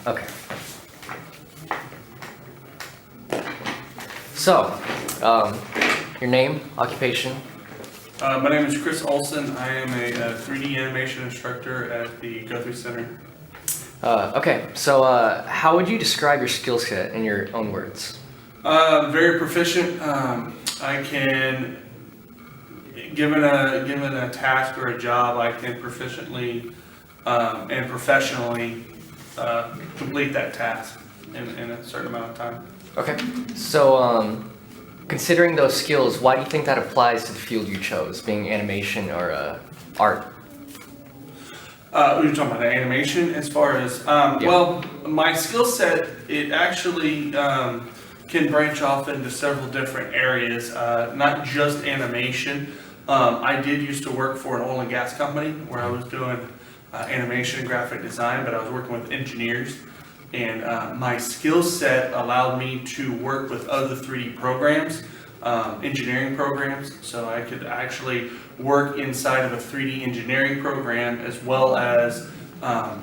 Okay. So, your name, occupation? My name is Chris Olson. I am a 3D animation instructor at the Guthrie Center. Okay, so how would you describe your skill set in your own words? Very proficient. I can, given a task or a job, I can proficiently and professionally complete that task in a certain amount of time. Okay, so considering those skills, why do you think that applies to the field you chose, being animation or art? You're talking about the animation as far as, well, my skill set, it actually can branch off into several different areas, not just animation. I did used to work for an oil and gas company where I was doing animation and graphic design, but I was working with engineers. And my skill set allowed me to work with other 3D programs, engineering programs. So I could actually work inside of a 3D engineering program as well as a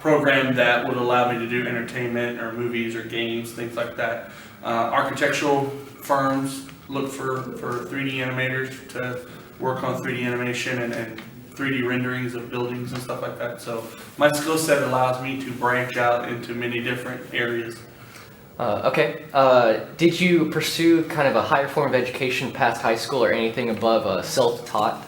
program that would allow me to do entertainment or movies or games, things like that. Architectural firms look for 3D animators to work on 3D animation and 3D renderings of buildings and stuff like that. So my skill set allows me to branch out into many different areas. Okay, did you pursue kind of a higher form of education past high school or anything above self-taught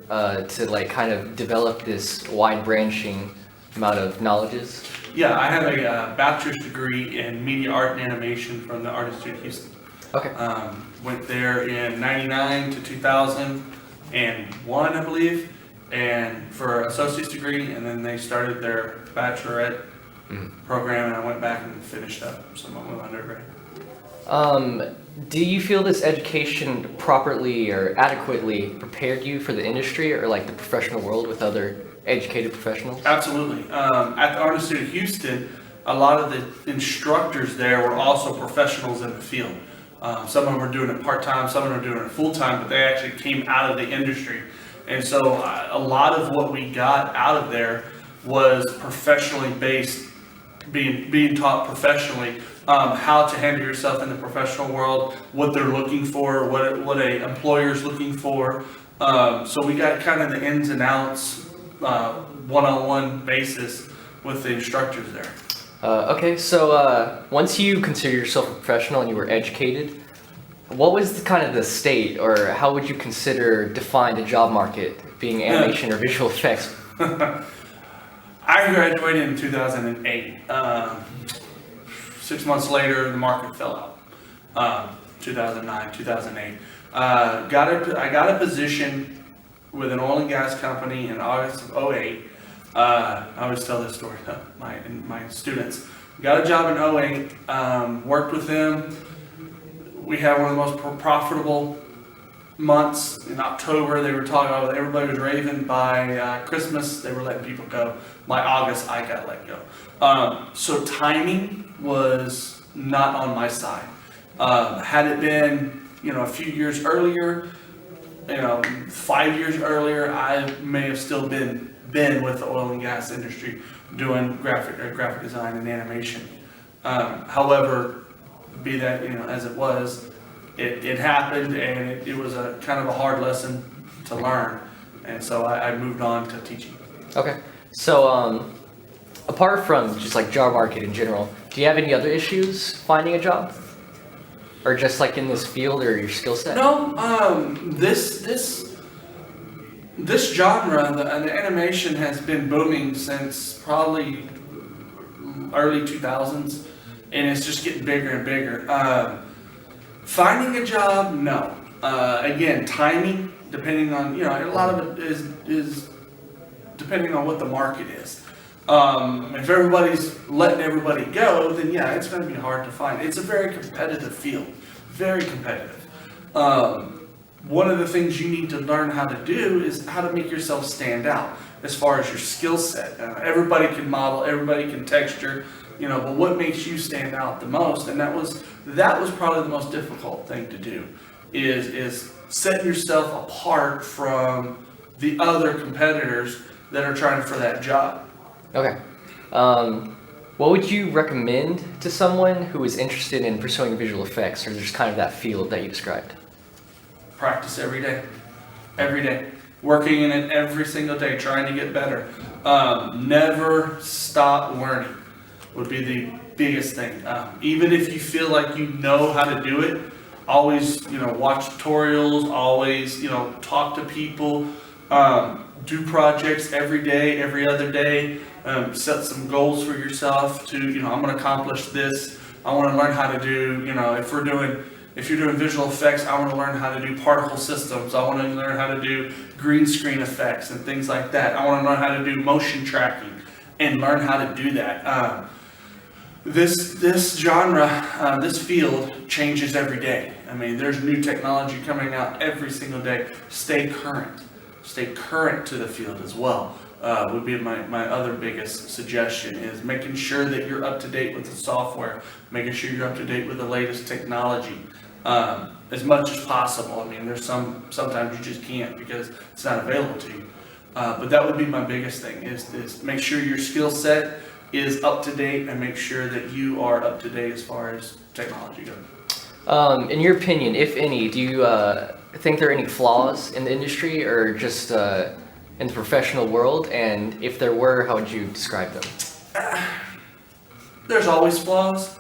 to like kind of develop this wide branching amount of knowledges? Yeah, I have a bachelor's degree in media art and animation from the Art Institute of Houston. Okay. Went there in 99 to 2001, I believe, and for an associate's degree, and then they started their bachelorette program, and I went back and finished up some of my undergrad. Do you feel this education properly or adequately prepared you for the industry or like the professional world with other educated professionals? Absolutely. At the Art Institute of Houston, a lot of the instructors there were also professionals in the field. Some of them were doing it part-time, some of them were doing it full-time, but they actually came out of the industry. And so a lot of what we got out of there was professionally based, being taught professionally, how to handle yourself in the professional world, what they're looking for, what a employer's looking for. So we got kind of the ins and outs, one-on-one basis with the instructors there. Okay, so once you consider yourself a professional and you were educated, what was kind of the state, or how would you define the job market, being animation or visual effects? I graduated in 2008. 6 months later, the market fell out. 2009, 2008. I got a position with an oil and gas company in August of 2008. I always tell this story to my students. Got a job in 2008, worked with them. We had one of the most profitable months in October. They were talking about, everybody was raving. By Christmas, they were letting people go. By August, I got let go. So timing was not on my side. Had it been, a few years earlier, 5 years earlier, I may have still been with the oil and gas industry doing graphic design and animation. However, be that as it was, it happened, and it was a kind of a hard lesson to learn, and so I moved on to teaching. Okay, so apart from just like job market in general, do you have any other issues finding a job, or just like in this field or your skill set? No, this genre, the animation, has been booming since probably early 2000s, and it's just getting bigger and bigger. Finding a job, no. Again, timing, depending on, a lot of it is depending on what the market is. If everybody's letting everybody go, then yeah, it's going to be hard to find. It's a very competitive field, very competitive. One of the things you need to learn how to do is how to make yourself stand out as far as your skill set. Everybody can model, everybody can texture, but what makes you stand out the most? And that was probably the most difficult thing to do, is set yourself apart from the other competitors that are trying for that job. Okay. What would you recommend to someone who is interested in pursuing visual effects or just kind of that field that you described? Practice every day. Every day. Working in it every single day, trying to get better. Never stop learning would be the biggest thing. Even if you feel like you know how to do it, always, watch tutorials, always, talk to people, do projects every day, every other day, set some goals for yourself to, I'm going to accomplish this. I want to learn how to do, if you're doing visual effects, I want to learn how to do particle systems. I want to learn how to do green screen effects and things like that. I want to learn how to do motion tracking and learn how to do that. This genre, this field changes every day. I mean, there's new technology coming out every single day. Stay current. Stay current to the field as well. Would be my other biggest suggestion is making sure that you're up to date with the software, making sure you're up to date with the latest technology, as much as possible. I mean, there's sometimes you just can't because it's not available to you. But that would be my biggest thing is make sure your skill set is up to date and make sure that you are up to date as far as technology goes. In your opinion, if any, do you think there are any flaws in the industry or just in the professional world? And if there were, how would you describe them? There's always flaws.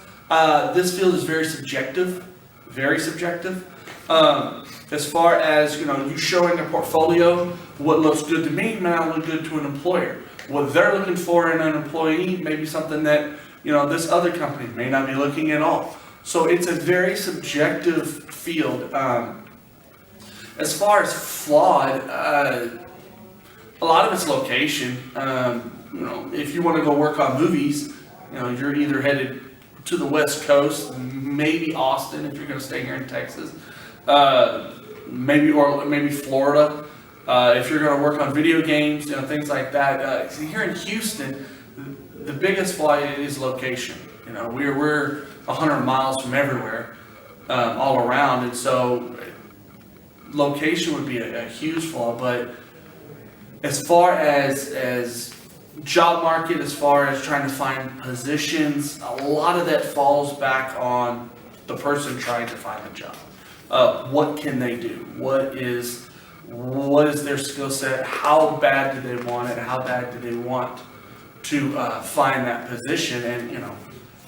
This field is very subjective, very subjective. As far as, you showing a portfolio, what looks good to me may not look good to an employer. What they're looking for in an employee may be something that, this other company may not be looking at all. So it's a very subjective field. As far as flawed, a lot of it's location. If you want to go work on movies, you're either headed to the West Coast, maybe Austin if you're going to stay here in Texas, maybe Florida. If you're going to work on video games, things like that. Here in Houston, the biggest flaw is location. We're 100 miles from everywhere, all around, and so location would be a huge flaw. But as far as job market, as far as trying to find positions, a lot of that falls back on the person trying to find the job. What can they do? What is their skill set? How bad do they want it? How bad do they want to find that position? And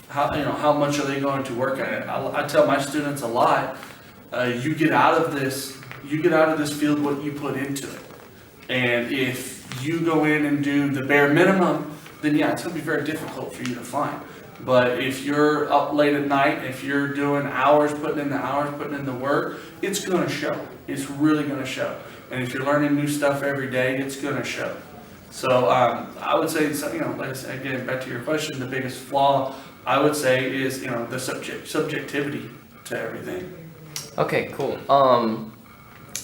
how much are they going to work at it? I tell my students a lot. You get out of this field what you put into it. And if you go in and do the bare minimum, then yeah, it's going to be very difficult for you to find. But if you're up late at night, if you're doing hours, putting in the work, it's going to show. It's really going to show. And if you're learning new stuff every day, it's going to show. So I would say, like I said, again, back to your question, the biggest flaw I would say is, the subjectivity to everything. Okay, cool.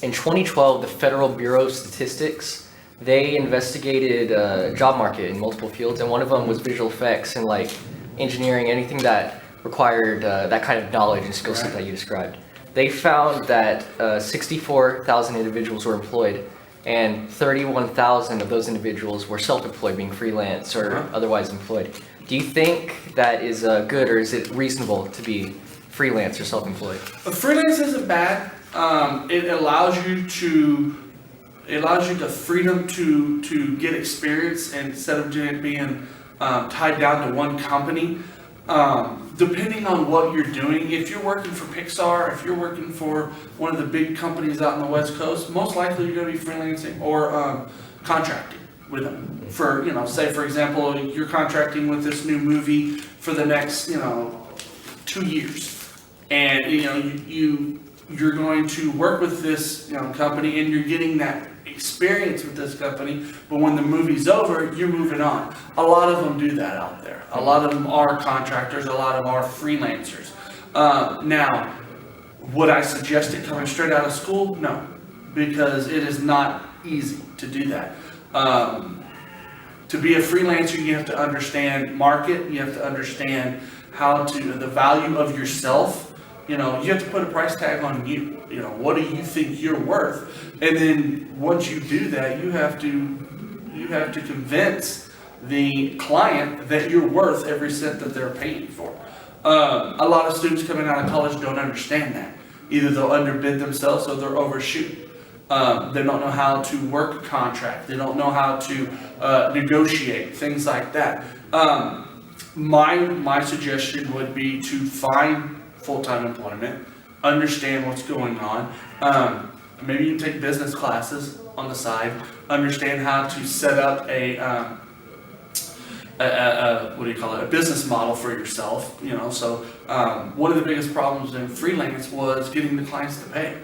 In 2012, the Federal Bureau of Statistics, they investigated job market in multiple fields, and one of them was visual effects and like engineering, anything that required that kind of knowledge and skill set that you described. They found that 64,000 individuals were employed, and 31,000 of those individuals were self-employed, being freelance or otherwise employed. Do you think that is good, or is it reasonable to be freelance or self-employed? Freelance isn't bad. It allows you the freedom to get experience instead of being tied down to one company. Depending on what you're doing, if you're working for Pixar, if you're working for one of the big companies out in the West Coast, most likely you're going to be freelancing or contracting with them. For, say for example, you're contracting with this new movie for the next, 2 years. And, you're going to work with this, company, and you're getting that experience with this company, but when the movie's over, you're moving on. A lot of them do that out there. A lot of them are contractors, a lot of them are freelancers. Now, would I suggest it coming straight out of school? No, because it is not easy to do that. To be a freelancer, you have to understand market, you have to understand the value of yourself. You have to put a price tag on you. What do you think you're worth? And then once you do that, you have to convince the client that you're worth every cent that they're paying for. A lot of students coming out of college don't understand that. Either they'll underbid themselves or they'll overshoot. They don't know how to work a contract. They don't know how to negotiate, things like that. My suggestion would be to find full-time employment, understand what's going on. Maybe you can take business classes on the side, understand how to set up a business model for yourself. So one of the biggest problems in freelance was getting the clients to pay.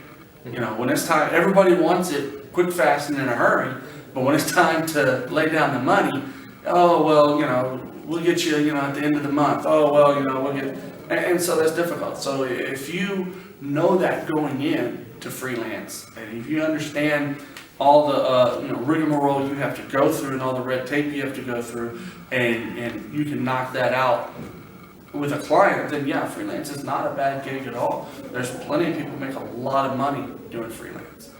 When it's time, everybody wants it quick, fast, and in a hurry. But when it's time to lay down the money, oh well, we'll get you, at the end of the month. Oh well, we'll get, and so that's difficult. So if you know that going in to freelance, and if you understand all the rigmarole you have to go through and all the red tape you have to go through, and you can knock that out with a client, then yeah, freelance is not a bad gig at all. There's plenty of people who make a lot of money doing freelance.